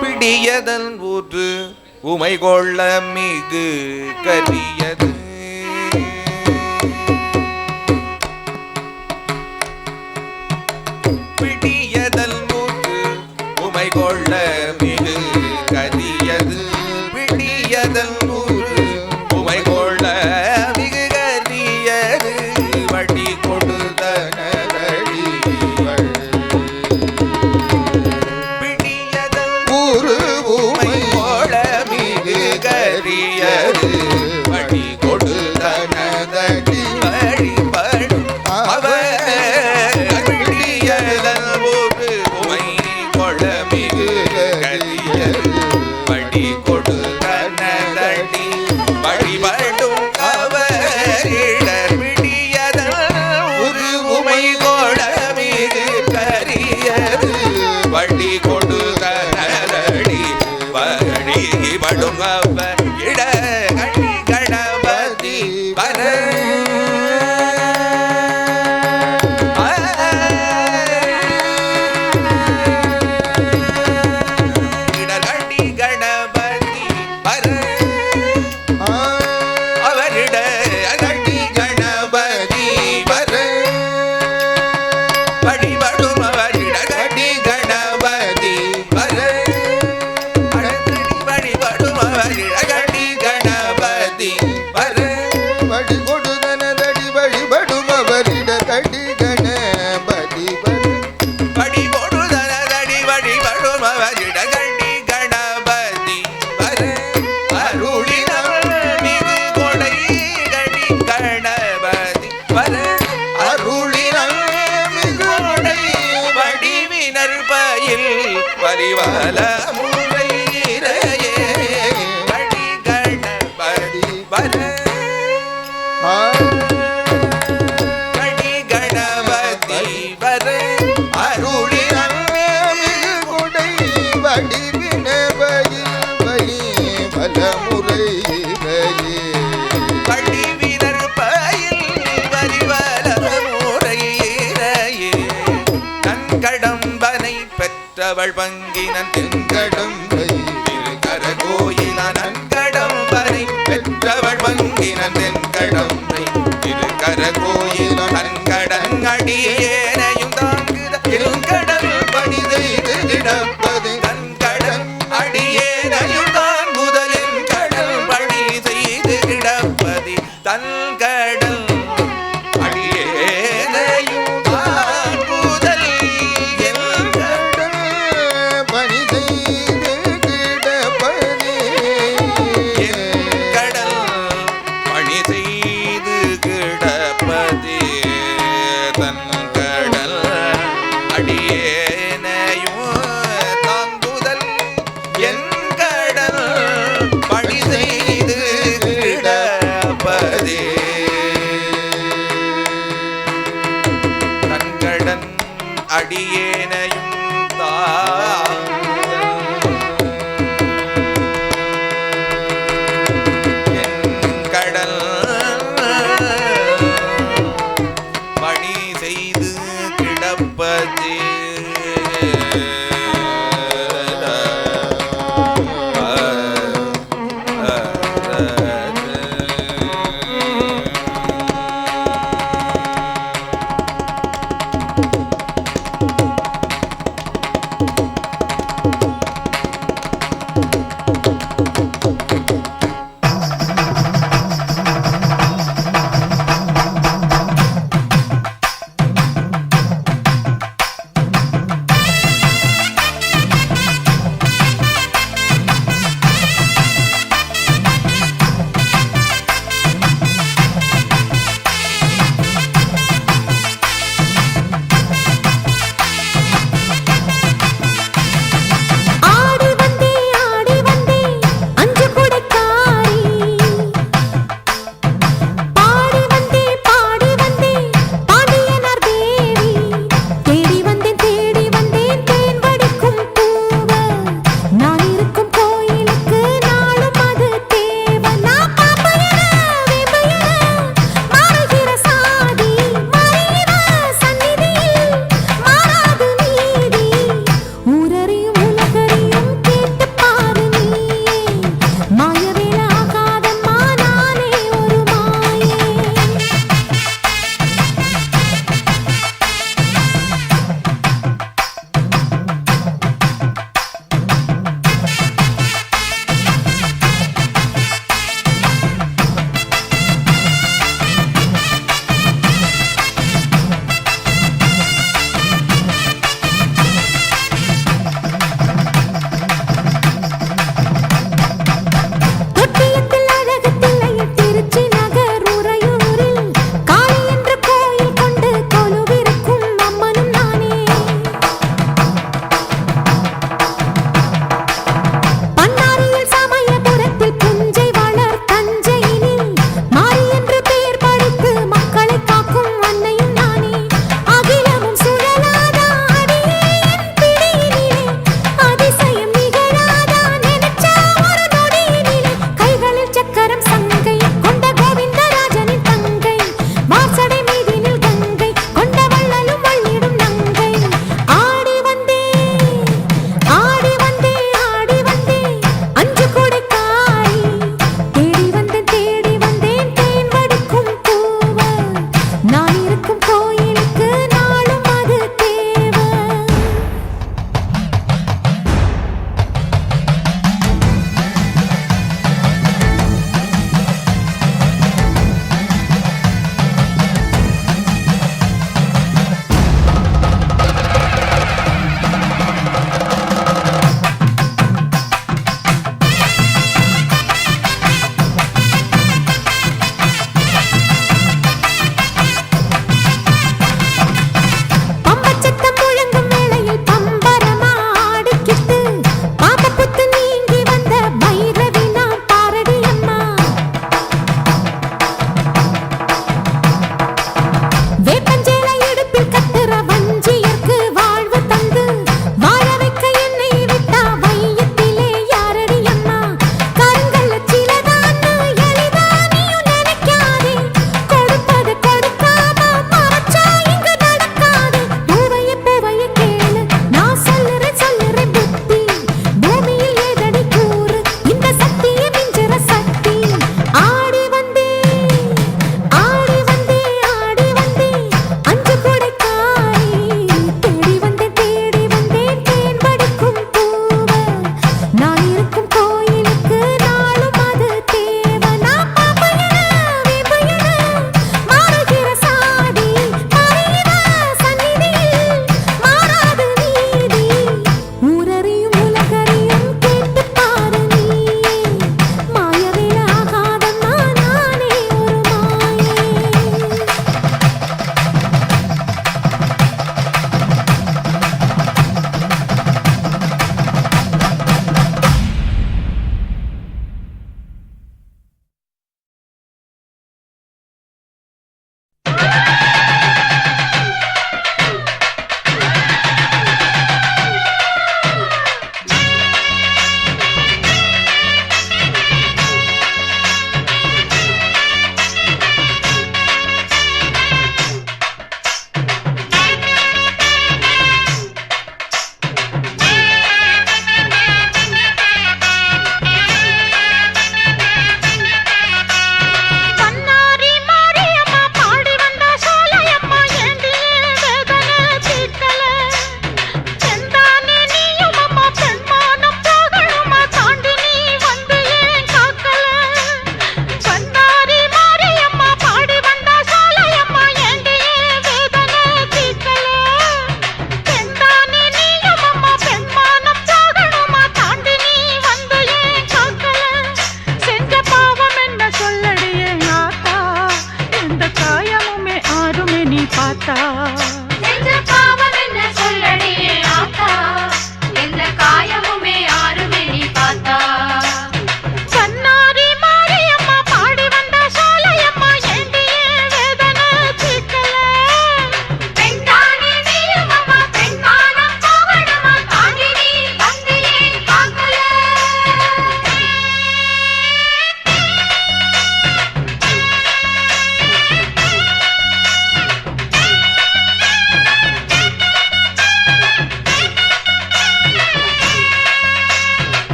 பிடியதன் ஊற்று உமை கொள்ள மிகு கரியது பிடியதன் ஊற்று உமை கொள்ள மிகு கரியது பிடியதன் ஊற்று உமை கொள்ள மிகு கரியது வட்டி கொடுத்தன வழி கொடுத்தனதடி வழிபடும் அவடியதன் ஒரு உமை கொள்ள மிகு கரியது வழி கொடுத்தனதடி வழிபடும் அவரிடர் விடியதன் ஒரு உமை கொள்ள மிகு கரியது வழி கொடுத்தனதடி வழிபடும் அவர் வரிவல முறையிறையே வடி கணபதி வர வடி கணபதி வர அருளின் கொடை வடி வினபதி வலி வல முறையிறையே வடி வினற்பயில் வரிவல முறையிறையே நன்கடம்பனை பெற்றவள் பங்கினன் தென்கடம்பை திருக்கர கோயில நன்கடம்பனை பெற்றவள் பங்கினன் தென்கடம்பை திருக்கர கோயில நன்கடன் அடியேனையும் தாங்குத திருக்கடல் பணி செய்து கிடப்பது தன்கடன் அடியேனையும் தாங்குதலின் கடல் பணி செய்து கிடப்பது தன்கடல் அடியேனையும் தாங்குதல் அடியேனையும் என் கடல் பணி செய்து கிடப்பதே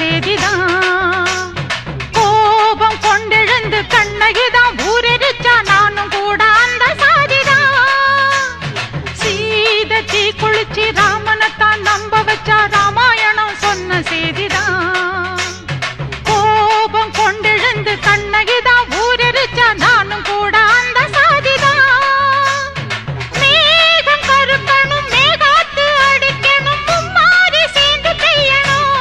செய்திதான். கோபம் கொண்டெழுந்து கண்ணகிதான் ஊரெரிச்சா நானும் கூட அந்த சாதிதான். சீதை தீ குளிச்சு ராமனைத்தான் நம்ப வச்சா ராமாயணம் சொன்ன செய்திதான். கோபம் கொண்டெழுந்து கண்ணகிதான் ஊரெரிச்சா நானும் கூட அந்த சாதிதான். மேகம் கருக்கணும் மேகாத்து அடிக்கணும் மும்மாரி சேர்ந்து பெய்யணும்.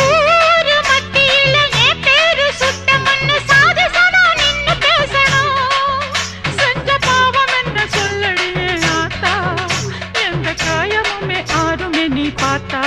ஊரு மத்தியில என் பேரு சுட்ட மண்ணு சாதி சனா நின்னு பேசணும். செஞ்ச பாவம் என்ன சொல்லடியே ஆத்தா, எந்த காயமுமே ஆறுமே நீ பார்த்தா.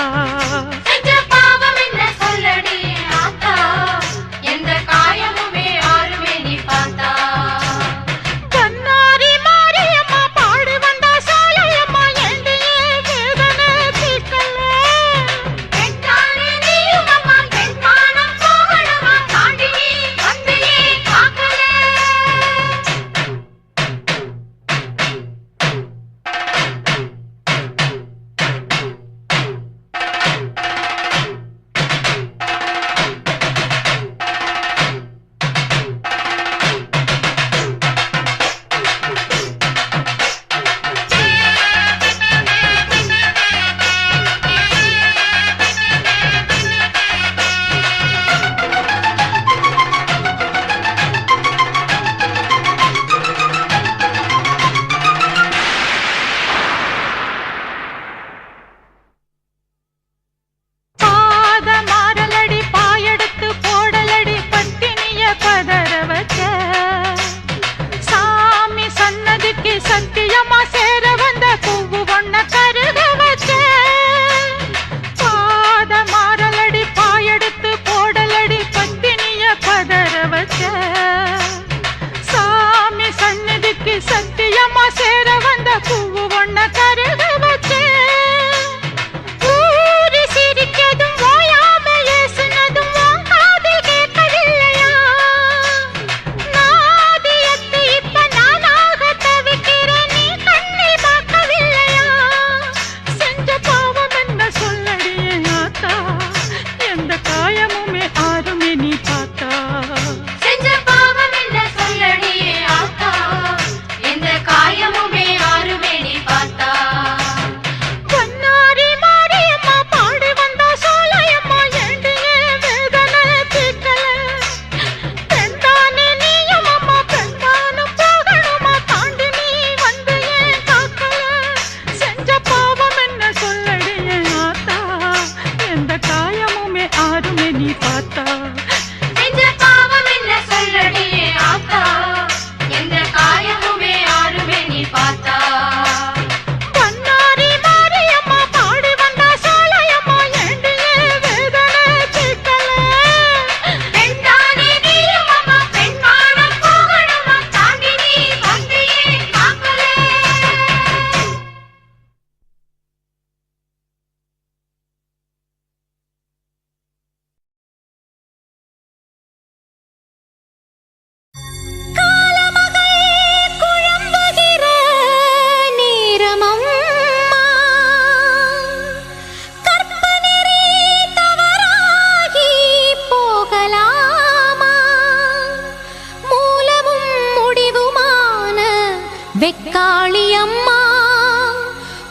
வெக்காளியம்மா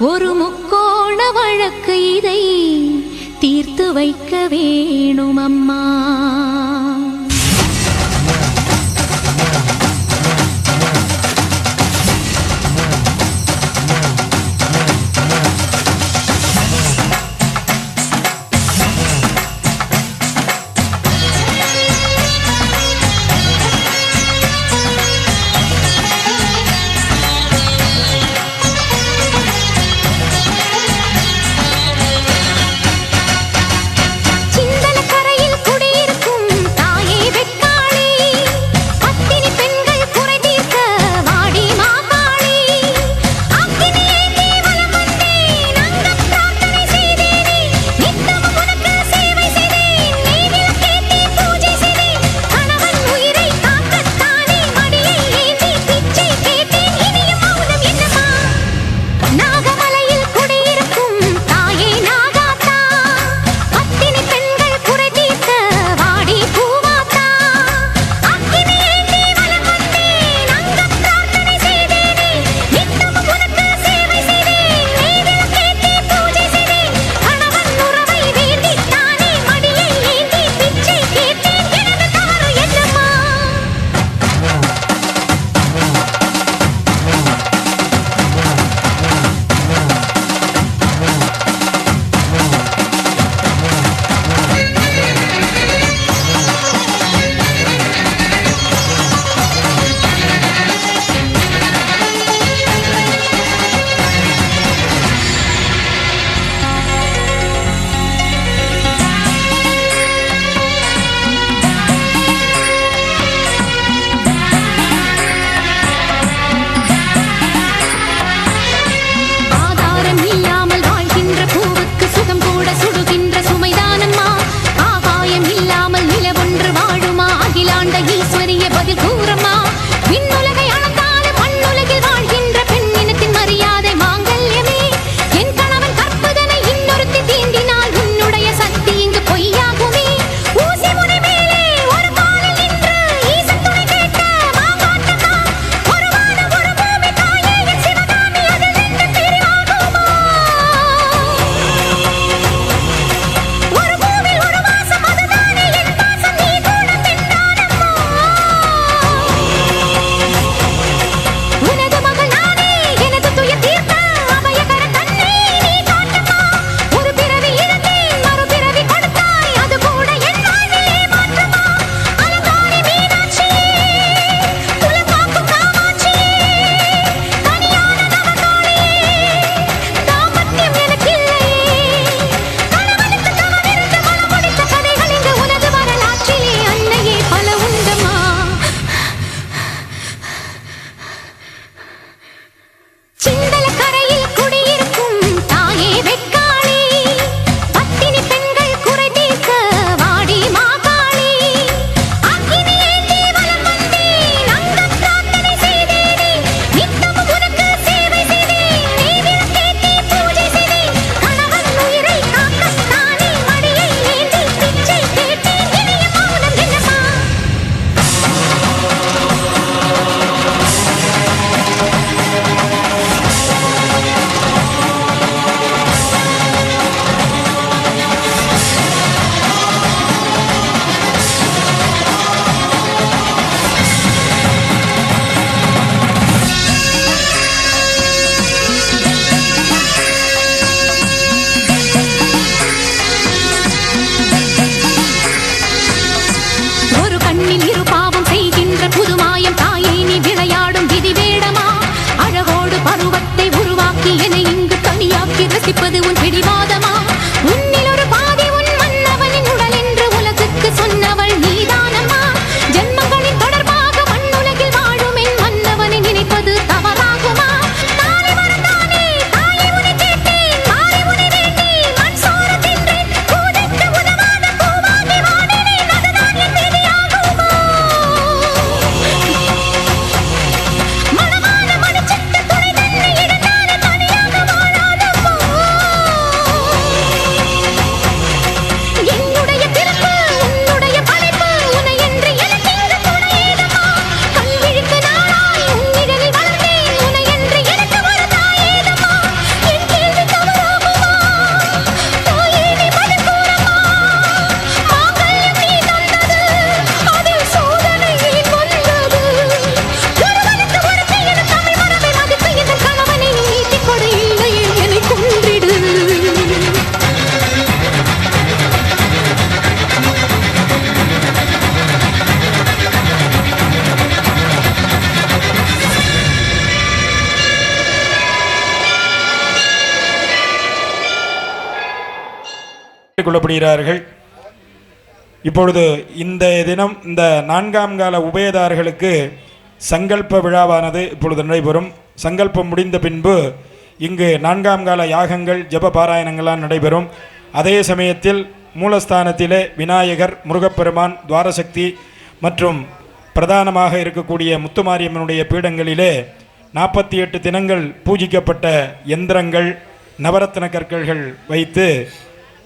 ஒரு முக்கோண வழக்கு இதை தீர்த்து வைக்க வேணும் அம்மா. சிந்தன கரையில் குடியிருக்கும் என்பது உன் பிடிவாதமா? உன்னில் ஒரு பாதி உன் மன்னவனின் உடல் என்று உலகுக்கு சொன்னவள் நீதானம்மா. ஜென்மங்களின் தொடர்பாக மண்ணுலகில் வாழும் என் மன்னவனை நினைப்பது தவறாகுமா? தாலி மறந்தானே தாயை உன்னை கேட்டேன், மாறி உன்னை வேண்டேன், மண் சோறு தின்றேன், கூதைக்கு உதவாத பூவாகி வாடினேன், அதுதான் என் விதியாகுமா? மணமான மணிச்சிட்டு துணை தன்னை இழந்தாலே தனியாக வாழாதம்மா. என்னுடைய பிறப்பு உன்னுடைய படைப்பு, உன்னை என்று எனக்கு இங்கு துணை ஏதம்மா? கண் விழித்து நாளாய் உன் நிழலில் வளர்ந்தேன், உன்னை என்று எனக்கு ஒரு தாய் ஏதம்மா? என் கேள்வி தவறாகுமா? தாயே நீ பதில் கூறம்மா. மாங்கல்யம் நீ தந்தது, அதில் சோதனை வந்தது. ஒருவனுக்கு ஒருத்தி என தமிழ் மரபை மதித்து இந்த கணவனை நீ நீட்டிக் கொடு, இல்லையே என்னை கொன்றிடு. கொள்ளப்படுகிறார்கள். இப்பொழுது இந்த தினம் இந்த 4ஆம் கால உபயதாரர்களுக்கு சங்கல்ப விழாவானது இப்பொழுது நடைபெறும். சங்கல்பம் முடிந்த பின்பு இங்கு 4ஆம் கால யாகங்கள் ஜப பாராயணங்களாம் நடைபெறும். அதே சமயத்தில் மூலஸ்தானத்திலே விநாயகர், முருகப்பெருமான், துவாரசக்தி மற்றும் பிரதானமாக இருக்கக்கூடிய முத்துமாரியம்மனுடைய பீடங்களிலே 48 தினங்கள் பூஜிக்கப்பட்ட யந்திரங்கள், நவரத்ன கற்கள்கள் வைத்து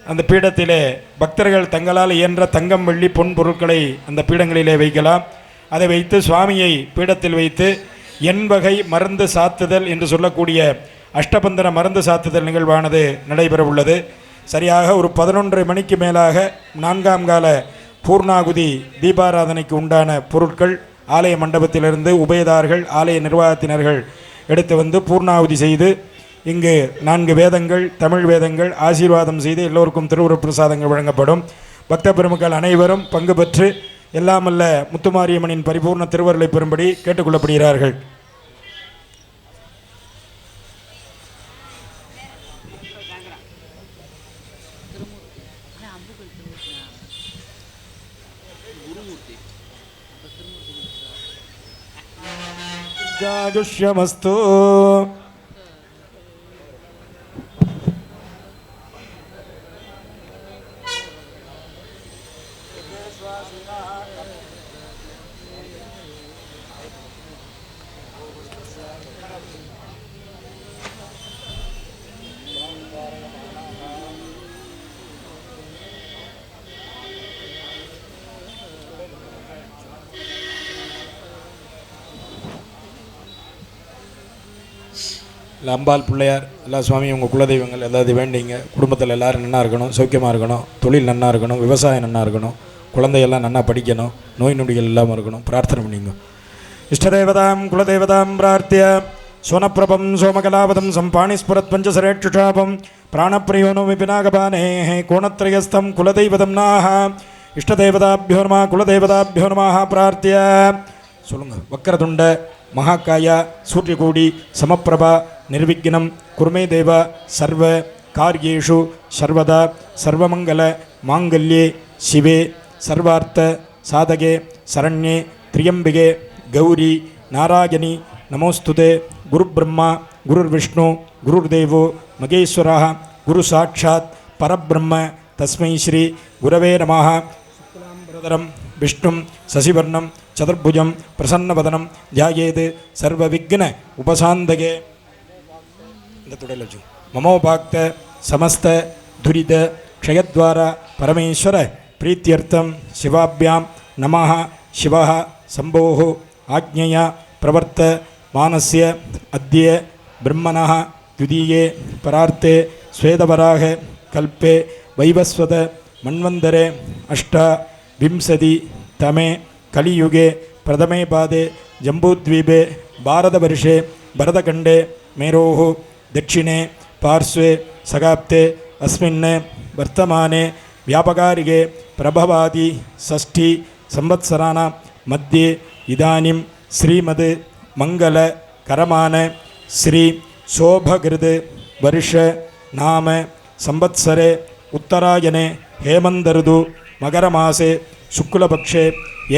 அந்த பீடத்திலே பக்தர்கள் தங்களால் இயன்ற தங்கம், வெள்ளி, பொன் பொருட்களை அந்த பீடங்களிலே வைக்கலாம். அதை வைத்து சுவாமியை பீடத்தில் வைத்து எண்வகை மருந்து சாத்துதல் என்று சொல்லக்கூடிய அஷ்டபந்தன மருந்து சாத்துதல் நிகழ்வானது நடைபெற உள்ளது. சரியாக ஒரு 11:30 மணிக்கு மேலாக 4ஆம் கால பூர்ணாகுதி தீபாராதனைக்கு உண்டான பொருட்கள் ஆலய மண்டபத்திலிருந்து உபயதார்கள், ஆலய நிர்வாகத்தினர்கள் எடுத்து வந்து பூர்ணாகுதி செய்து இங்கு 4 வேதங்கள், தமிழ் வேதங்கள் ஆசீர்வாதம் செய்து எல்லோருக்கும் திருவுருப் பிரசாதங்கள் வழங்கப்படும். பக்த பெருமக்கள் அனைவரும் பங்கு பெற்று எல்லாமல்ல முத்துமாரியம்மனின் பரிபூர்ண திருவருளை பெறும்படி கேட்டுக்கொள்ளப்படுகிறார்கள். ஜாகுஷ்யமஸ்து. அம்பாள், பிள்ளையார், எல்லா சுவாமியும் உங்கள் குலதெய்வங்கள் ஏதாவது வேண்டிங்க. குடும்பத்தில் எல்லோரும் நன்னா இருக்கணும், சௌக்கியமாக இருக்கணும், தொழில் நன்னா இருக்கணும், விவசாயம் நன்னா இருக்கணும், குழந்தையெல்லாம் நன்னா படிக்கணும், நோய் நொடிகள் இல்லாமல் இருக்கணும், பிரார்த்தனை பண்ணிங்க. இஷ்டதேவதாம் குலதேவதாம் பிரார்த்திய சோனப்பிரபம் சோமகலாவதம் சம்பாணிஸ்புரத் பஞ்சசரேட்சுஷாபம் பிராணப்பிரியோனோ விபினாகபானே கோணத்ரயஸ்தம் குலதெய்வதம் நாஹ இஷ்டதேவதாபியோ நம குலதேவதாபியோ நம பிரார்த்திய சொல்லுங்கள். வக்கரதுண்ட மகாகாய சூரியகோடி சமப்பிரபா நிர்விக்னம் குருமே தேவ சர்வ காரியேஷு சர்வதா சர்வமங்கல மாங்கல்யே சிவே சர்வார்த்த சாதகே சரண்யே திரியம்பிகே கௌரி நாராயணி நமோஸ்துதே. குரு பிரம்மா குருர் விஷ்ணு குருர் தேவோ மகேஸ்வரः குரு சாட்சாத் பரபிரம்ம தஸ்மை ஸ்ரீ குரவே நமः. பிரதரம் விஷ்ணும் சசிவர்ணம் சதுர்புஜம் பிரசன்னவதனம் தியாயேது சர்வ விக்ன உபசாந்தகே. இந்த துடைலஜு மமோபாக்த சமஸ்த துரித க்ஷயத்வார பரமேஸ்வர பிரீத்தியர்த்தம் சிவாபியாம் நமः. சிவः சம்போः ஆக்ஞயா பிரவர்த்த மானஸ்ய அத்ய பிரம்மணः த்விதீயே பரார்த்தே ஸ்வேதவராக கல்பே வைவஸ்வத மன்வந்தரே அஷ்டவிம்சதி தமே கலியுगे பிரதமே பாதே ஜம்பூத்வீபே பாரதவர்ஷே பரதகண்டே மேரோः दक्षिणे पार्श्वे सगाप्ते अस्मिन् वर्तमाने व्यापकारिके प्रभवादि षष्ठी संवत्सराणां मध्ये इदानीं श्रीमद् मंगल करमान श्री शोभकृत वर्ष नाम संवत्सरे उत्तरायणे हेमन्तऋतु मकरमासे शुक्लपक्षे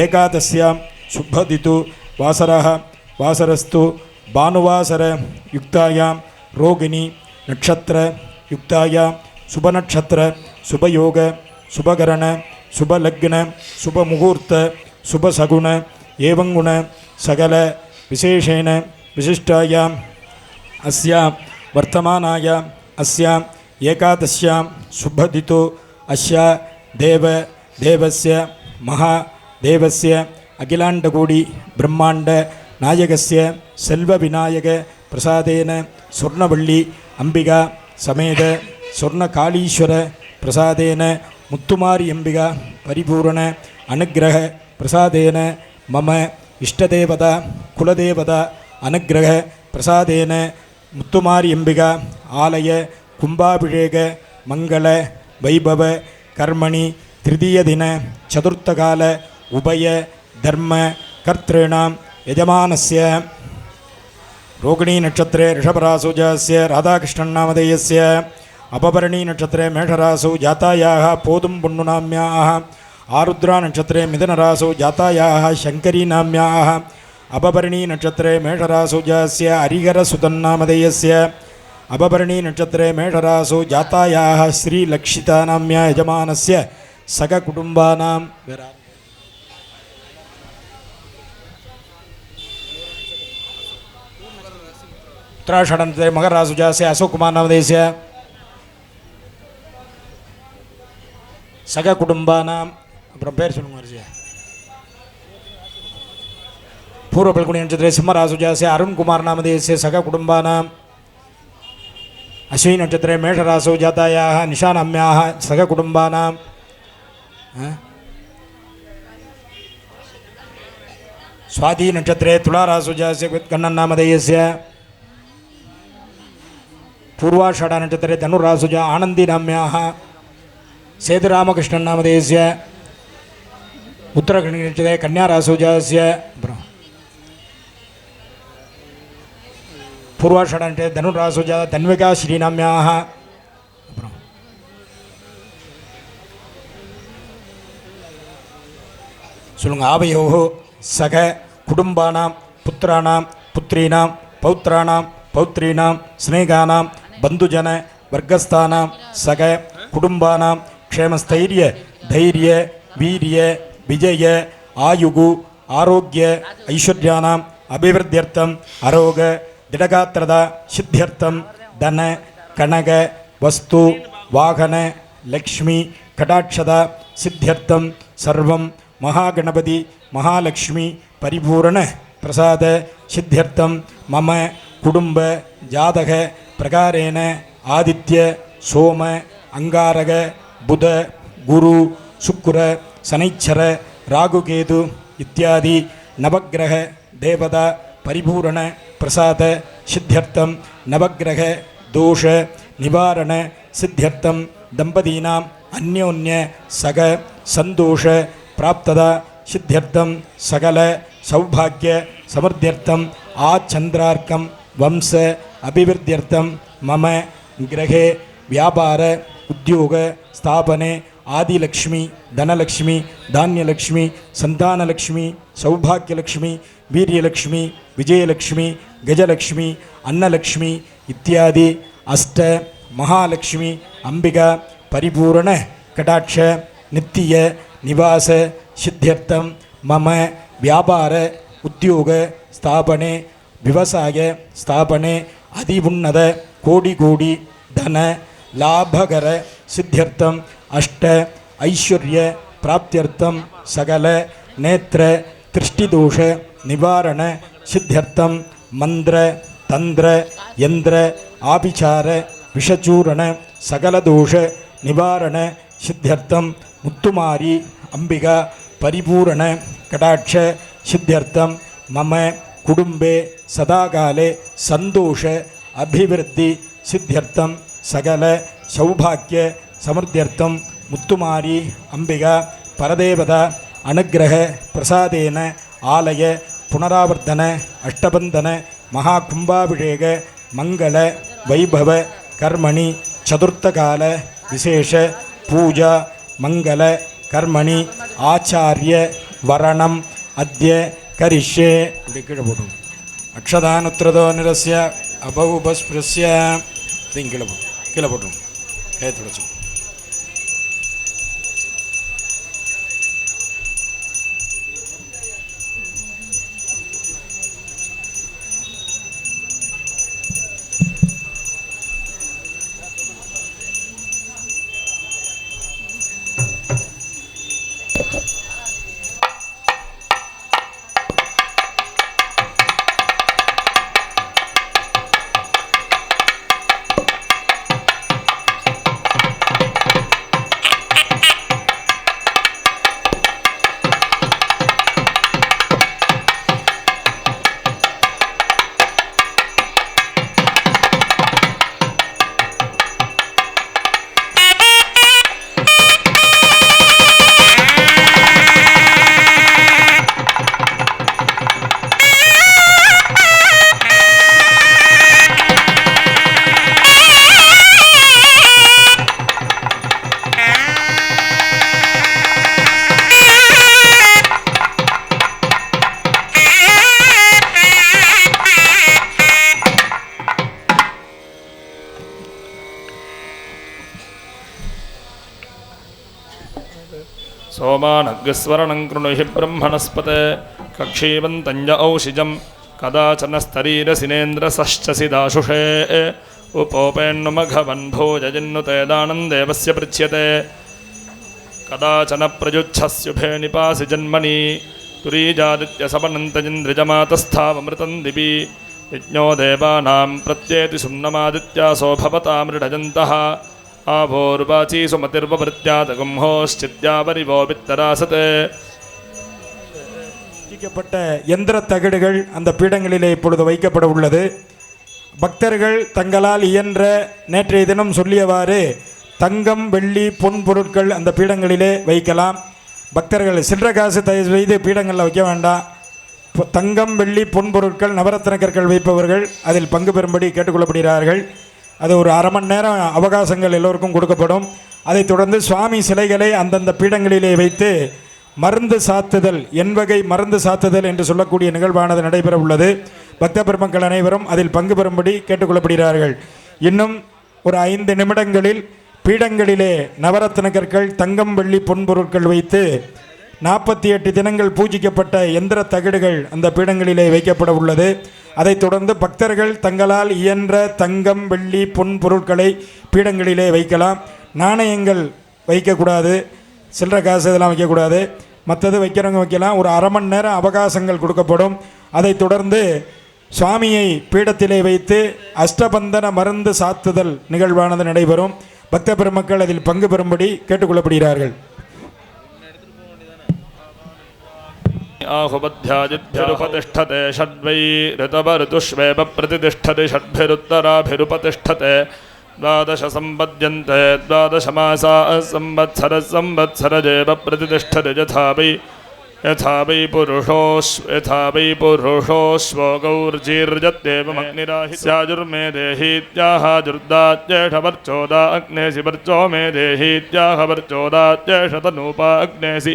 एकादश्यां शुभदितु वासरः वासरस्तु भानुवासरयुक्तायां रोगिणी नक्षत्रयुक्तायां शुभनक्षत्र शुभयोग शुभकरण शुभलग्न शुभमुहूर्त शुभसगुण एवं गुण सकल विशेषेण विशिष्टायाम् अस्यां वर्तमानायाम् अस्याम् एकादश्यां शुभदितु अस्या देवस्य महादेवस्य अखिलाण्डकोटि ब्रह्माण्ड नायकस्य सेल्वविनायक प्रसादेन स्वर्णवल्ली अंबिका समेत स्वर्णकालीश्वर प्रसादेन मुत्तुमारी अंबिका परिपूर्ण अनुग्रह प्रसादेन मम इष्टदेवता कुलदेवता अनुग्रह प्रसादेन मुत्तुमारी अंबिका आलय कुंभाभिषेक मंगल वैभव कर्मणि तृतीय दिन चतुर्थकाल उभय धर्म कर्तॄणां यजमानस्य रोहिणी नक्षत्रे ऋषभरासुजस्य राधाकृष्णन्नामधेयस्य अपभरणी नक्षत्रे मेषरासु जातायाः पोदुं पुण्णुनाम्याः आरुद्रा नक्षत्रे मिथुनरासु जातायाः शङ्करी नाम्याः अपभरणी नक्षत्रे मेषरासुजस्य हरिहरसुतन्नामधेयस्य अपभरणी नक्षत्रे मेषरासु जातायाः श्रीलक्षिता नाम्या यजमानस्य सककुटुम्बानां उत्तराषाढनक्षत्रे मकररासुजस्य अशोककुमार नामधेयस्य सக குடும்பானாம் அப்புறம் பேர் சொல்லுங்க வரிசையா பூர்வ பல்குனி நட்சத்திரே சிம்மராசுஜாசிய அருண்குமார் நாமதேயस्य सக குடும்பானாம் अश्विनी नक्षत्रे मेषरासु जातायाः निशानाम्याः सக कुटुम्बानां स्वाति नक्षत्रे तुलारासुजास्य गन्नन्नामधेयस्य पूर्वाषाढ नक्षत्रे धनुरासुजा आनन्दी नाम्याः सेतुरामकृष्णन् नामधेयस्य उत्तरकन्या नक्षत्रे कन्यारासुजास्य पूर्वाषाढ नक्षत्रे धनुरासुजा धन्विका श्रीनाम्याः சொல்லுங்க ஆபயோः सக कुटुम्बानां पुत्राणां पुत्रीणां पौत्राणां पौत्रीणां स्नेहानां बन्धुजन वर्गस्थानां सग कुटुम्बानां क्षेमस्थैर्य धैर्य वीर्य विजय आयुः आरोग्य ऐश्वर्याणाम् अभिवृद्ध्यर्थम् अरोग दृढगात्रता सिद्ध्यर्थं धन कनक वस्तु वाहन लक्ष्मी कटाक्षता सिद्ध्यर्थं सर्वं महागणपति महालक्ष्मी परिपूर्ण प्रसाद सिद्ध्यर्थं मम कुटुंब जातक प्रकारेण आदित्य सोम अंगारक बुध गुरु शुक्र शनैश्चर राहुकेतु इत्यादि नवग्रह देवता परिपूर्ण प्रसाद सिद्ध्यर्थं नवग्रह दोष निवारण सिद्ध्यर्थं दंपतीनां अन्योन्य सग संतोष प्राप्तदा सिद्ध्यर्थं सकल सौभाग्य समृद्ध्यर्थं आचंद्रार्कं वंश अभिवृद्ध्यर्थं मम गृहे व्यापार उद्योग स्थापने आदिलक्ष्मी धनलक्ष्मी धान्यलक्ष्मी संतानलक्ष्मी सौभाग्यलक्ष्मी वीर्यलक्ष्मी विजयलक्ष्मी गजलक्ष्मी अन्नलक्ष्मी इत्यादि अष्ट महालक्ष्मी अंबिका परिपूर्ण कटाक्ष नित्य निवास सिद्ध्यर्थं मम व्यापार उद्योग स्थापने व्यवसाय स्थापने अति उन्नत कोटि कोटि धन लाभकर सिद्ध्यर्थं अष्ट ऐश्वर्य प्राप्त्यर्थं सकल नेत्र दृष्टिदोष निवारण सिद्ध्यर्थं मंत्र तंत्र यंत्र आभिचार विषचूरण सकल दोष निवारण सिद्ध्यर्थं मुत्तुमारी अंबिका परिपूर्ण कटाक्ष सिद्ध्यर्थं मम कुटुंबे सदाकाले संतोष अभिवृद्धि सिद्ध्यर्थं सकल सौभाग्य समृद्ध्यर्थं मुत्तुमारी अंबिका परदेवता अनुग्रह प्रसादेन आलय पुनरावर्तन अष्टबंधन महाकुंभाभिषेक मंगल वैभव कर्मणि சதுர்த்தகால விசேஷ பூஜா மங்கள கர்மணி ஆச்சாரிய வரணம் அத்ய கரிஷ்யே இப்படி கீழே போடும். அக்ஷதானுத்ரதோ நிரஸ்ய அபௌபஸ்பிரஸ்ய கீழே போட்டுரும். கையத்தில் வச்சு सोमानग्स्वरणं कृणुहि ब्रह्मणस्पते कक्षीवन्तञ्ज औषिजं कदाचन स्तरीरसिनेन्द्रसश्चसि दाशुषे उपोपेन्नुमघवन् भोजजिन्नुते दानं देवस्य पृच्छ्यते कदाचन प्रयुच्छस्युभे निपासि जन्मनि तुरीजादित्यसपनन्तजिन्द्रिजमातस्थावमृतं दिवि यज्ञो देवानां प्रत्येति सुम्नमादित्यासो भवता मृडजन्तः ஆவோர்வாச்சி சுமதிர்வபிருத்யாதகும்ஹோஷ்சித்யாவரிவோ வித்தராசதே. பூஜிக்கப்பட்ட எந்திர தகடுகள் அந்த பீடங்களிலே இப்பொழுது வைக்கப்பட உள்ளது. பக்தர்கள் தங்களால் இயன்ற நேற்றைய தினம் சொல்லியவாறு தங்கம் வெள்ளி பொன் பொருட்கள் அந்த பீடங்களிலே வைக்கலாம். பக்தர்கள் சில்லற காசு தயவு செய்து பீடங்களில் வைக்க வேண்டாம். தங்கம் வெள்ளி பொன் பொருட்கள் நவரத்ன கற்கள் வைப்பவர்கள் அதில் பங்கு பெறும்படி கேட்டுக்கொள்ளப்படுகிறார்கள். அது ஒரு அரை மணி நேரம் அவகாசங்கள் எல்லோருக்கும் கொடுக்கப்படும். அதைத் தொடர்ந்து சுவாமி சிலைகளை அந்தந்த பீடங்களிலே வைத்து மருந்து சாத்துதல் எண்வகை மருந்து சாத்துதல் என்று சொல்லக்கூடிய நிகழ்வானது நடைபெற உள்ளது. பக்த பெருமக்கள் அனைவரும் அதில் பங்கு பெறும்படி கேட்டுக்கொள்ளப்படுகிறார்கள். இன்னும் ஒரு 5 நிமிடங்களில் பீடங்களிலே நவரத்ன கற்கள் தங்கம் வெள்ளி பொன் பொருட்கள் வைத்து 48 தினங்கள் பூஜிக்கப்பட்ட எந்திர தகடுகள் அந்த பீடங்களிலே வைக்கப்பட உள்ளது. அதைத் தொடர்ந்து பக்தர்கள் தங்களால் இயன்ற தங்கம் வெள்ளி பொன் பொருட்களை பீடங்களிலே வைக்கலாம். நாணயங்கள் வைக்கக்கூடாது, சில்லற காசு இதெல்லாம் வைக்கக்கூடாது. மற்றது வைக்கிறவங்க வைக்கலாம். ஒரு அரை மணி நேரம் அவகாசங்கள் கொடுக்கப்படும். அதைத் தொடர்ந்து சுவாமியை பீடத்திலே வைத்து அஷ்டபந்தன மருந்து சாத்துதல் நிகழ்வானது நடைபெறும். பக்த பெருமக்கள் அதில் பங்கு பெறும்படி கேட்டுக்கொள்ளப்படுகிறார்கள். आहुबध्याजिभ्युपतिष्ठते षड्वै ऋतवऋतुष्वेव प्रतिष्ठति षड्भिरुत्तराभिरुपतिष्ठते द्वादश सम्पद्यन्ते द्वादशमासा संवत्सरजेव प्रतिष्ठति यथा वै पुरुषोऽश्वो गौर्जीर्यत्येवमग्निराहि स्याजुर्मे देहीत्याहाजुर्दाज्येषवर्चोदा अग्नेसि वर्चो मे देहीत्याह वर्चोदाज्येष तनूपा अग्नेसि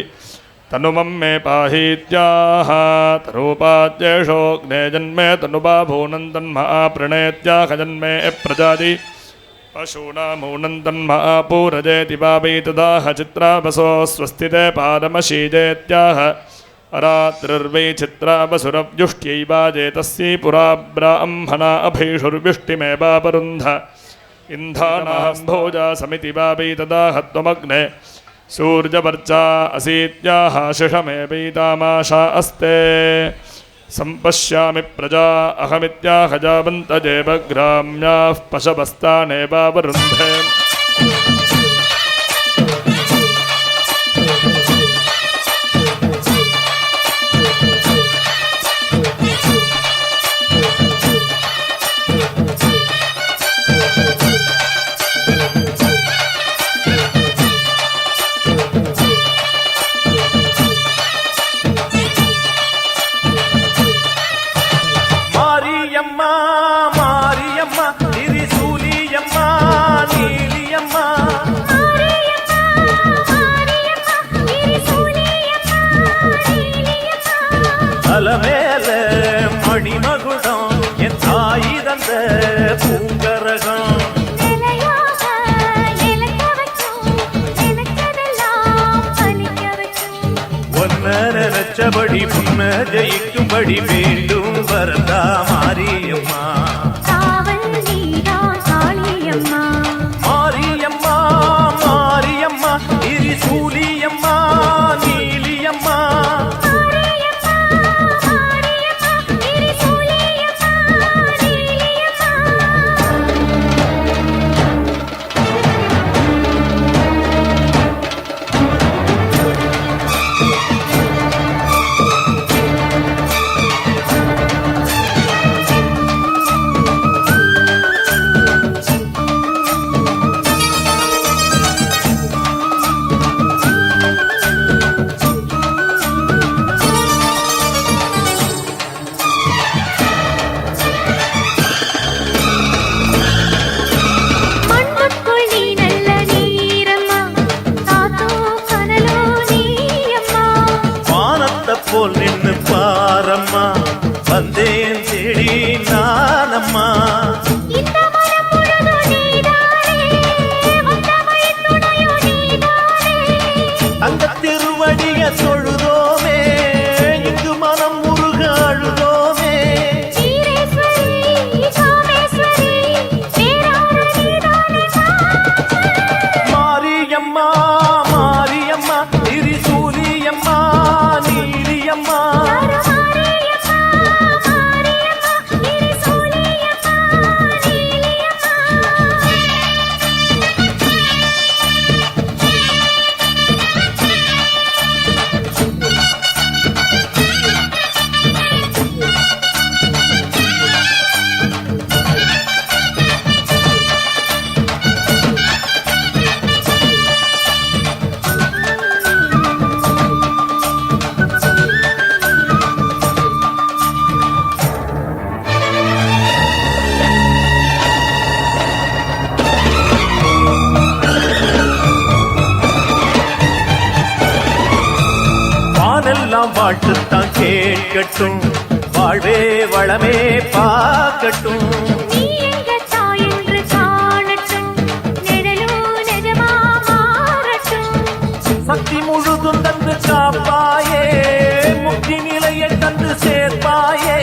तनुमं मे पाहीत्याह तरूपाद्येषोऽग्ने जन्मे तनुपा भूनं तन्मः प्रणेत्याह जन्मे प्रजाति पशूनामूनं तन्मः पूरजेति पापै तदाह चित्रावसो स्वस्तिते पादमशीजेत्याह अरात्रिर्वै चित्रावसुरव्युष्ट्यैवाजेतस्यै पुरा ब्राह्मणा अभीषुर्व्युष्टिमेवापरुन्ध इन्धानां भोजा समिति पापै तदाह त्वमग्ने सूर्यवर्चा असीत्याह शिषमेवैतामाशा अस्ते सम्पश्यामि प्रजा अहमित्याह जावन्तजेवग्राम्याः पशवस्तानेवावरुन्धे மாரியம்மா திரிசூலியம்மா நீ தலைமேல மணிமகுடம் என் தாய் தந்த பூங்கரகம் நினைச்சபடி முன்ன ஜெயிக்கும்படி வேண்டும் வரதா மாரியம்மா மாரியம்மா மாரியம்மா திரிசூலியம்மா நீலியம்மா போல் நின்று பாரம்மா வந்தேன் தேடி நானம்மா அந்த திருவடிய தொழுதோமே இங்கு மனம் முருக அழுதோமே மாரியம்மா மாரியம்மா திரிசூலியம்மா நீலியம்மா வாழ்த்துத்தான் கேட்கட்டும் வாழ்வே வளமே பார்க்கட்டும் சக்தி முழுதும் தந்து காப்பாயே முக்தி நிலையை தந்து சேர்ப்பாயே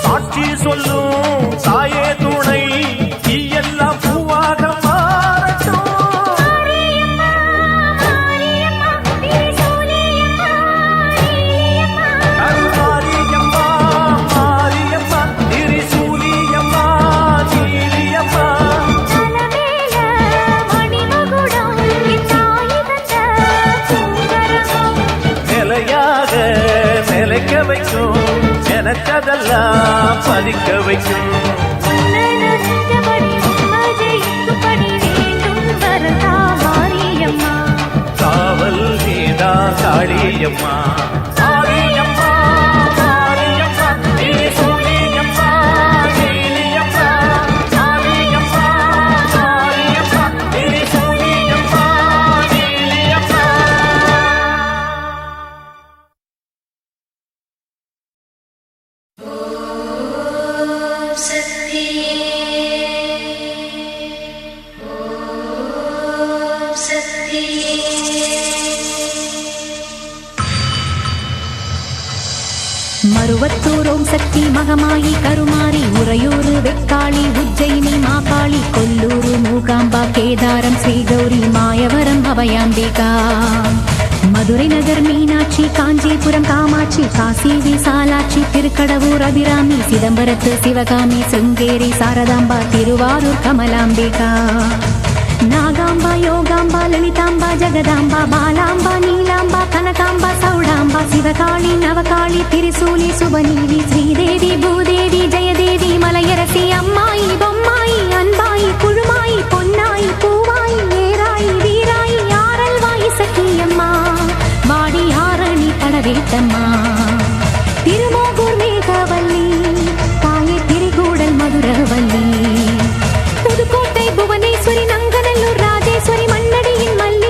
சாட்சி சொல்லும் தாயே துணை எல்லாம் பூவாக நிலைக்க வைக்கும் எனக்கதெல்லாம் பதிக்க வைக்கும் காவல் நீதா காளியம்மா மாரியம்மா மாரியம்மா திரிசூலியம்மா நீலியம்மா மாரியம்மா மாரியம்மா திரிசூலியம்மா நீலியம்மா மருவத்தூர் ஓம் சக்தி மகமாயி கருமாரி உறையூரு வெக்காளி உஜ்ஜயினி மாகாளி கொல்லூரு மூகாம்பா கேதாரம் ஸ்ரீகௌரி மாயவரம் அபயாம்பிகா மதுரை நகர் மீனாட்சி காஞ்சிபுரம் காமாட்சி காசி விசாலாட்சி திருக்கடவூர் அபிராமி சிதம்பரத்து சிவகாமி சிருங்கேரி சாரதாம்பா திருவாரூர் கமலாம்பிகா நாகாம்பா யோகாம்பா லலிதாம்பா ஜெகதாம்பா பாலாம்பா நீலாம்பா கனகாம்பா சௌடாம்பா சிவகாளி நவகாளி திரிசூலி சுபநீதி ஸ்ரீதேவி பூதேவி ஜெயதேவி மலையரசி அம்மாயி பொம்மாயி அன்பாயி குழுமாயி பொன்னாயி பூவாயி ஏராயி வீராயி ஆரல்வாயி சக்கியம்மா வாடி ஆரணி படவேட்டம்மா திருமோகூர் மேகவல்லி தாயை திரிகூடல் மதுரவல்லி புதுக்கோட்டை புவனேஸ்வரி நங்கநல்லூர் ராஜேஸ்வரி மண்ணடியின் மல்லி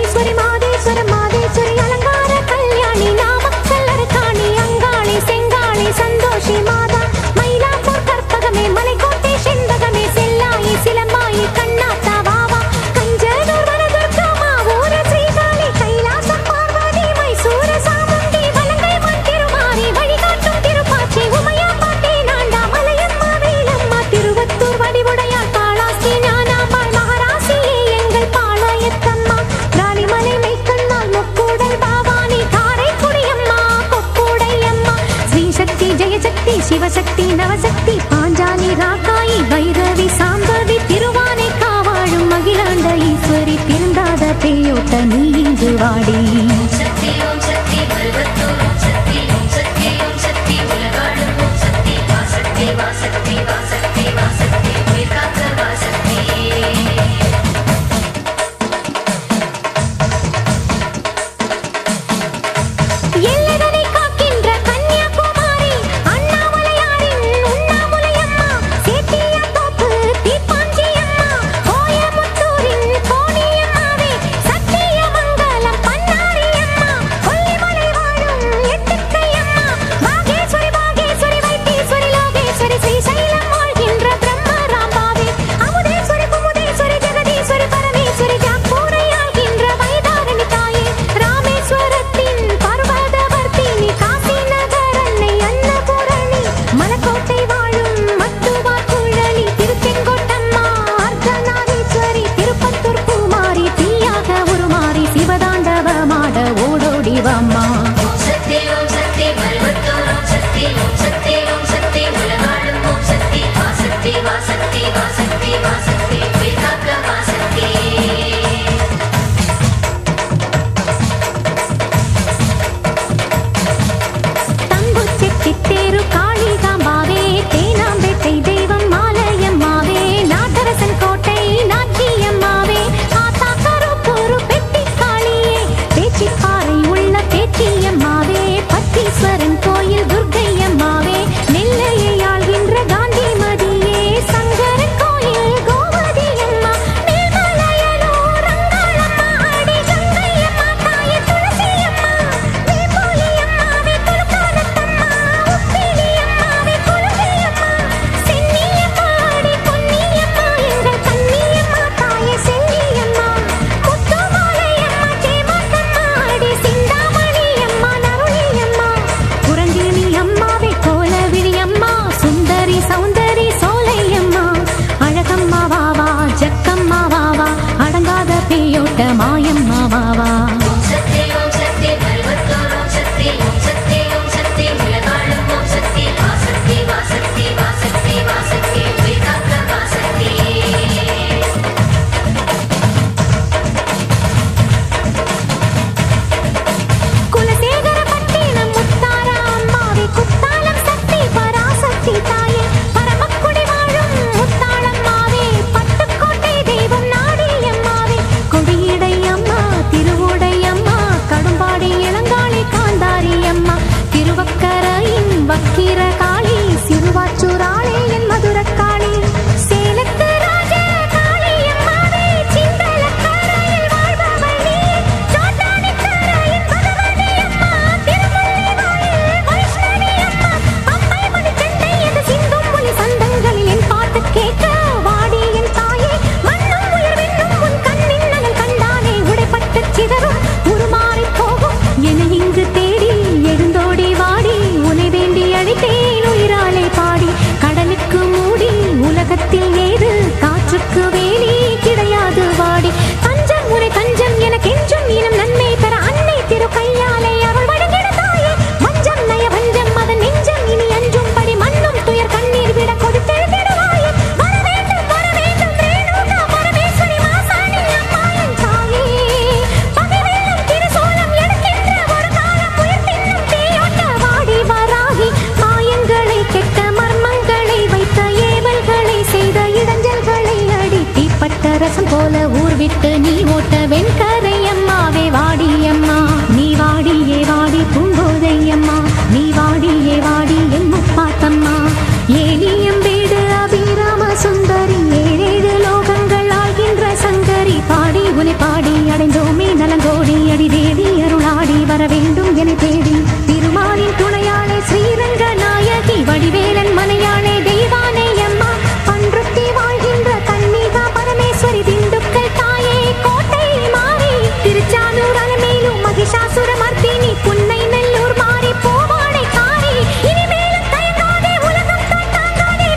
மாயம்மா வாவா. குலசேகரப்பட்டினம் முத்தாரா அம்மாவே குத்தாலம் சக்தி பராசக்தி தாயே பரமக்குடி வாழும் முத்தாளம்மாவே பட்டுக்கோட்டை தெய்வம் நாடியம்மாவே கொடியடை அம்மா திருவோடை அம்மா கடும்பாடி இளங்காளி காந்தாரி அம்மா திருவக்கரையின் வக்கிர காளி சிறுவாச்சூராளே என் மதுரக்காளி சேலத்து ராஜ காளி அம்மாவே சிந்தலக்கரையில் வாழ்பவள் நீ சோட்டானிக்கரையின் பகவதி அம்மா திருமல்லிவாயில் வைஷ்ணவி அம்மா அம்மை மணிச்சண்டை எது சிந்தும் ஒலி சந்தங்களில் என் பாட்டு கேட்க வாடி என் தாயே மண்ணும் உயிர் வெண்ணும் உன் கண்ணின் நலன் கண்டானே உடைப்பட்டு சிதறும் உருமாறி போகும் என இங்கு தேடி எழுந்தோடி வாடி உனை வேண்டி அழைத்தேன் உயிராலே பாடி கடலுக்கு மூடி உலகத்தில் ஏது காற்றுக்கு வேலி கிடையாது வாடி தஞ்சம் உரை தஞ்சம் என கெஞ்சும் இனம் நன்மை தர அன்னை திரு கையாலே அவள் வழங்கிட தாயே மஞ்சம் நய வஞ்சம் அதன் நெஞ்சம் இனி அஞ்சும் படி மண்ணும் துயர் கண்ணீர் விட கொடுத்தெழுதிடுவாயே வர வேண்டும் ரேணுகா பரமேஸ்வரி மாசாணி அம்மா என் தாயே பகைவெல்லும் திருசூலம் எடுக்கின்ற ஒரு காலம் உயிர் தின்னும் தீயோட்ட வாடி வராகி மாயங்களை கெட்ட மர்மங்களை வைத்த ஏவல்களை செய்த இடைஞ்சல்களை அடி தீப்பட்ட ரசம் போல ஊர் விட்டு நீ ஓட்ட வெண்கரை அம்மாவே வாடி அம்மா நீ வாடியே வாடி பூங்கோதை அம்மா நீ வாடியே வாடி என் முப்பாத்தம்மா ஏலியம் வீடு அபிராம சுந்தரி ஏழேழு லோகங்கள் ஆகின்ற சங்கரி பாடி உனை பாடி அடைந்தோமே நலங்கோடி அடி தேவி அருளாடி வர வேண்டும் என தேடி திருமாலின் துணையாளே ஸ்ரீரங்க நாயகி வடிவேலன் மனையாளே தெய்வானை அம்மா பன்ருத்தி வாழ்கின்ற கன்னிகா பரமேஸ்வரி திண்டுக்கல் தாயே கோட்டை மாறி திருச்சானூர் அலமேலும் மகிஷாசுர மர்த்தினி புன்னை நெல்லூர் மாறி போவாடை காரி இனிமேலும் தயங்காதே உலகம் தான் தாங்காதே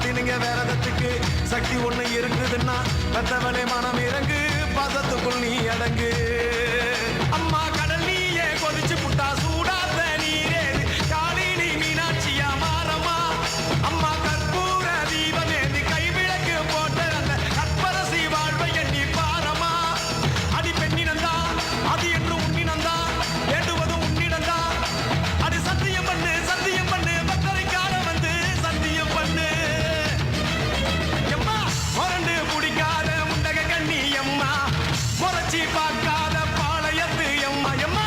பட்டினுங்க விரதத்துக்கு சக்தி ஒண்ணு இருக்குதுன்னா பெத்தவளே மனம் இறங்கு பாசத்துக்குள் நீ அடங்கு அம்மா கடல் நீயே கொதிச்சு புட்டா சூடாத நீரே காளினி மீனாட்சியா மாறமா அம்மா கற்பூர தீபமேந்தி கைவிளக்கு போட்ட அந்த கற்பரசி வாழ்வை எண்ணி பாரமா அடி பெண்ணினந்தா அது என்று உன்னினந்தா வேண்டுவதும் உன்னிடந்தா அது சத்தியம் பண்ணு பத்தரை கால வந்து சத்தியம் பண்ணு எம்மா முரண்டு பிடிக்காத முண்டக கண்ணி எம்மா முறைச்சி பார்க்காத பாளையத்து எம்மா எம்மா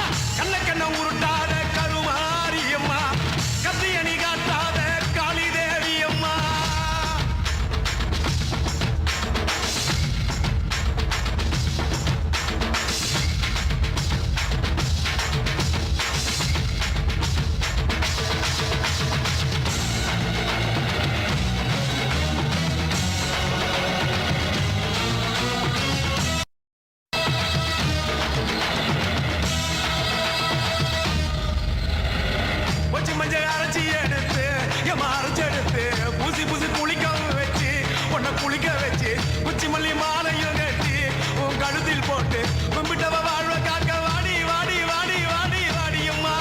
கண்ண உருட்டாத கருமாரி எம்மா கத்தியணி காட்டாத காளி தேவி அம்மா வச்சு மஞ்சள் அரைச்சி எடுத்து எம்மா அரைச்செடுத்து பூசி குளிக்க வச்சு உன்னை குளிக்க வச்சு குச்சி மல்லி மாலையும் கட்டி உன் கழுத்தில் போட்டு கும்பிட்டவ வாழ்வ காக்க வாடி வாடி வாடி வாடி வாடியம்மா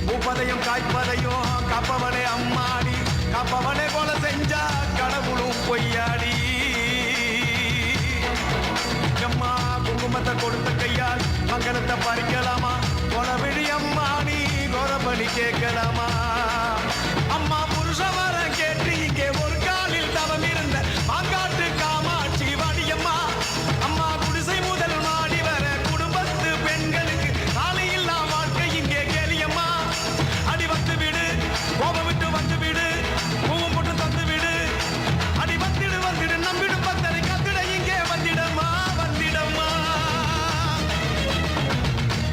பூப்பதையும் காய்ப்பதையும் காப்பவனே அம்மாடி காப்பவனே போல செஞ்சா கடவுளும் பொய்யாடி எம்மா குங்குமத்தை கொடுத்த கையால் மங்களத்தை பறிக்கலாமா கொலவிழி அம்மா நீ கோரபலி கேட்கலாமா அம்மா புருஷ வரம் கேட்டு இங்கே ஒரு காலில் தவம் இருந்த மாங்காட்டு காமாட்சி வாடியம்மா அம்மா குடிசை முதல் மாடி வர குடும்பத்து பெண்களுக்கு காலையில்லா வாழ்க்கை இங்கே கேளியம்மா அடி வந்து விடு கோபம் விட்டு வந்து விடு பூவும் போட்டு தந்து விடு அடி வந்துடு நம்பிடும் பத்தரை கத்திட இங்கே வந்திடம்மா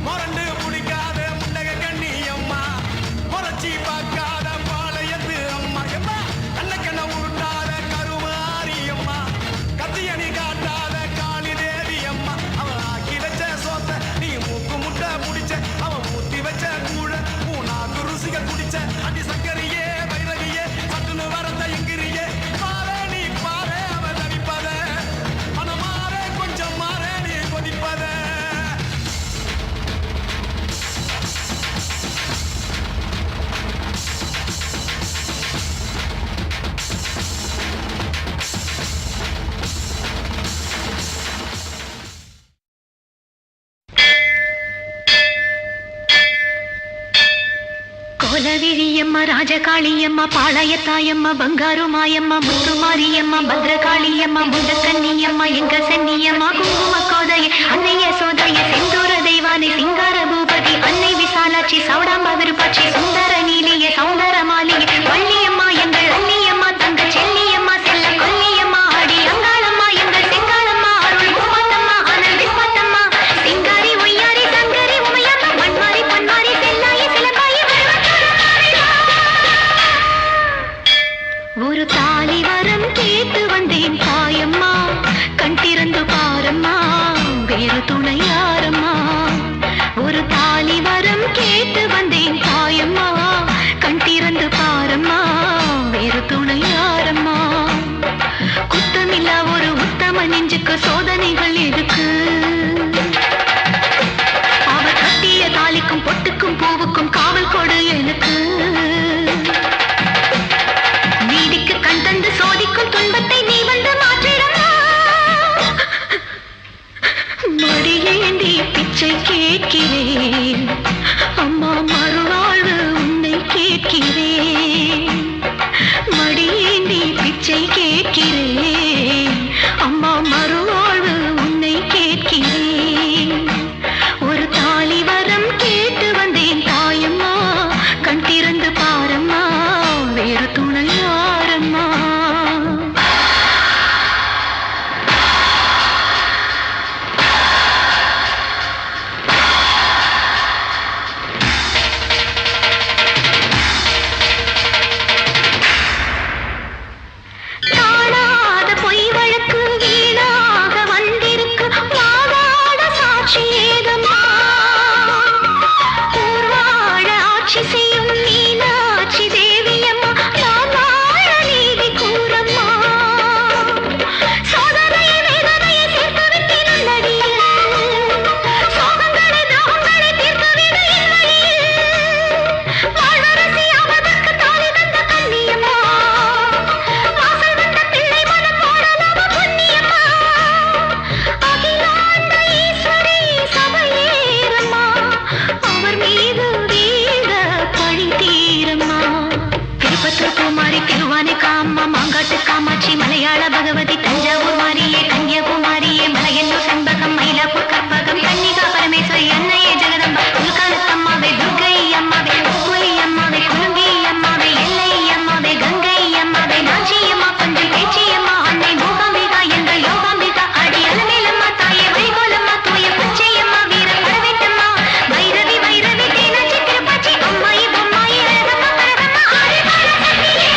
முரண்டு பிடிக்காத முண்டக கண்ணி அம்மா முறைச்சி பார்க்காத பாளையத்து அம்மா எம்மா கண்ண உருட்டாத கருமாரி அம்மா கத்தியணி காட்டாத காளி தேவி அம்மா அவன் ஆக்கி வச்ச சோத்த நீ மூக்கு முட்டை முடிச்ச அவன் ஊத்தி வச்ச கூழ பூனாக்கு ருசிக குடிச்ச அடி சங்கரியே வைரவியே சட்டுன்னு வரந்த எங்கிரியே பாரு நீ பாரு அவன் தவிப்பத மனம் மாற கொஞ்சம் மாற நீ கொதிப்பத கோலவிழியம்மா ராஜகாளியம்மா பாளையத்தாயம்மா பங்காரு மாயம்மா முத்துமாரியம்மா பத்ரகாளியம்மா முண்டக்கண்ணியம்மா எங்க சன்னியம்மா குங்கும கோதைய அன்னைய சோதைய செந்தூர தெய்வானை சிங்கார பூபதி அன்னை விசாலாட்சி சௌடாம்பா விருப்பாட்சி சுந்தர நீலிய சௌந்தர மாலிய வள்ளியம்மா எங்கள் அன்னியம்மா தங்க செல்லியம்மா செல்ல கொல்லியம்மா ஆடி அங்காளம்மா எங்கள் செங்காளம்மா அருள் முப்பாத்தம்மா அனல் விஸ்வத்தம்மா சிங்காரி ஒய்யாரி சங்கரி உமையம்மா மண்மாரி பொன்மாரி செல்லாயி சிலம்பாயி ஒரு தாலி வரம் கேட்டு வந்தேன் தாயம்மா கண் திறந்து பாரம்மா வேறு துணை யாரம்மா ஒரு தாலி வரம் கேட்டு வந்தேன் தாயம்மா கண் திறந்து பாரம்மா வேறு துணை யாரம்மா குத்தமில்லா ஒரு உத்தம நெஞ்சுக்கு சோதனைகள் எதுக்கு அவர் கட்டிய தாலிக்கும் பொட்டுக்கும் பூவுக்கும் காவல் கொடு எனக்கு நீதிக்கு கண் தந்து சோதிக்கும் துன்பத்தை நீ வந்து மாற்றிடமா மடியேந்தி பிச்சை கேட்கிறேன் அம்மா மறுவாழ்வு உன்னை கேட்கிறேன் மடியேந்தி பிச்சை கேட்கிறேன் அம்மா மறுவாழ்வு உன்னை கேட்கிறேன் ஒரு தாலி வரம் கேட்டு வந்தேன் தாயம்மா கண் திருவானைக்கா அம்மா மாங்காட்டு காமாட்சி மலையாள பகவதி தஞ்சாவூர் மாரியே கன்னியாகுமாரியே மலையன்னூர் செண்பகம் மயிலாப்பூர் கற்பகம் கன்னிகா பரமேஸ்வரி அன்னையே ஜெகதம்பா துல்கானத்தம்மாவே துர்கை அம்மாவே புலி அம்மாவே குலுங்கி அம்மாவே எல்லை அம்மாவே கங்கை அம்மாவே நாச்சி அம்மா கொஞ்சம் பேச்சி அம்மா அன்னை மூகாம்பிகா எங்கள் யோகாம்பிகா அடி அலமேலம்மா தாயே வைகோலம்மா தூய பச்சையம்மா வீர பரவேட்டம்மா வைரவி வைரவி தேனாச்சி திருப்பாச்சி அம்மாயி பொம்மாயி அழகம்மா பரதம்மா ஆடி பாட சக்தியே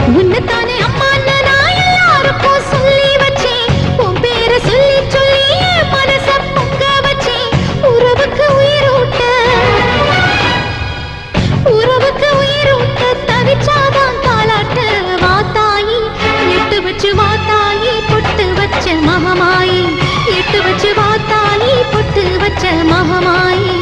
உன்னைத்தானே அம்மான்னு நான் எல்லாருக்கும் சொல்லி வச்சேன். உன் பேரை சொல்லி சொல்லி என் மனச பொங்க வச்சேன். உறவுக்கு உயிரூட்ட தவிச்சாதான் தாலாட்ட. வாத்தாயி எட்டு வச்சு வாத்தாயி பொட்டு வச்ச மகமாயி. எட்டு வச்சு வாத்தாயி பொட்டு வச்ச மகமாயி.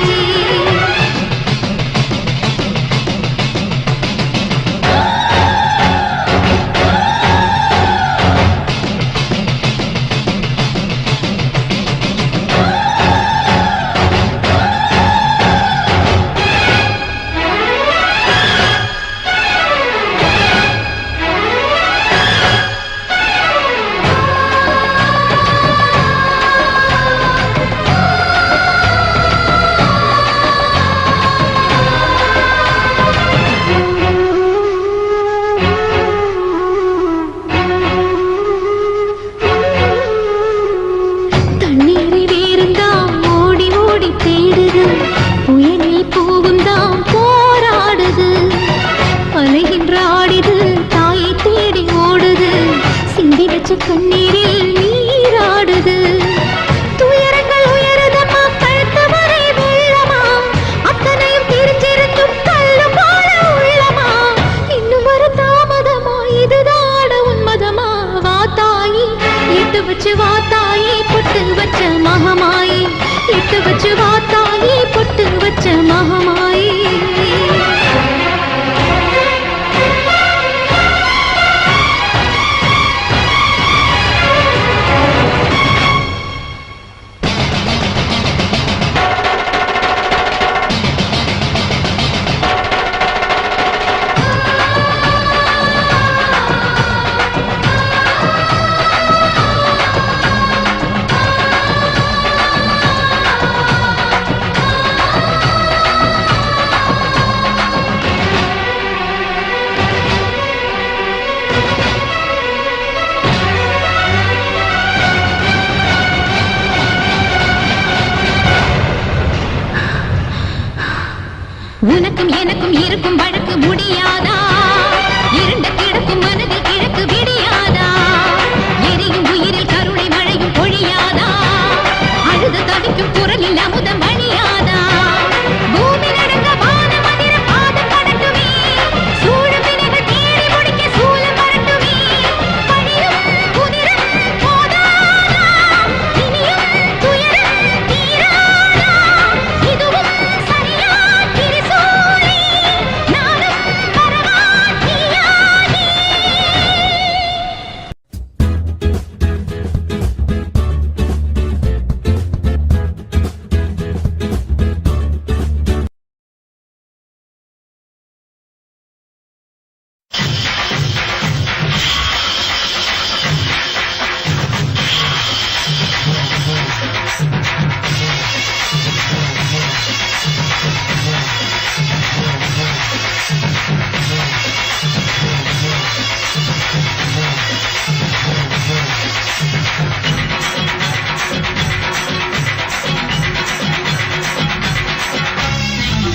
கண்ணீரில் நீராடுது. துயரங்கள் உயருதம்மா கழுத்து வரை வெள்ளமா. அத்தனையும் தெரிஞ்சிருந்தும் கல்லும் போல உள்ளமா. இன்னும் ஒரு தாமதமா இதுதான உன்மதமா. வாத்தாயி எட்டு வச்சு வாத்தாயி பொட்டு வச்ச மகமாயி. எட்டு வச்சு வாத்தாயி பொட்டு வச்ச மகமாயி. உனக்கும் எனக்கும் இருக்கும் வழக்கு முடியாதா? இருண்ட கிடக்கும் மனதில் கிழக்கு விடியாதா? எரியும் உயிரில் கருணை மழையும் பொழியாதா? அழுது தவிக்கும் குரலில் அமுதம் அணியாதா? பூமி நடந்த வானம் அதிர பாதம் கடட்டுமே. சூழும் வினைகள் தேடி முடிக்க சூழம் வரட்டுமே. பணியும் குதிரும் போதாதா? இனியும் துயரம் தீராதா? இதுவும் சரியா திரிசூலி நானும் பரவாத்தியாகி.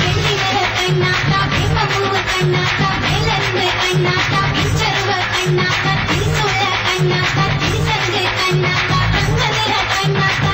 வெள்ளிமர கண்ணாத்தா வேப்பம்பூ கண்ணாத்தா வேலருந்து கண்ணாத்தா பிச்சருவ கண்ணாத்தா திரிசூல கண்ணாத்தா திரிசங்கு கண்ணாத்தா தங்க நிற கண்ணாத்தா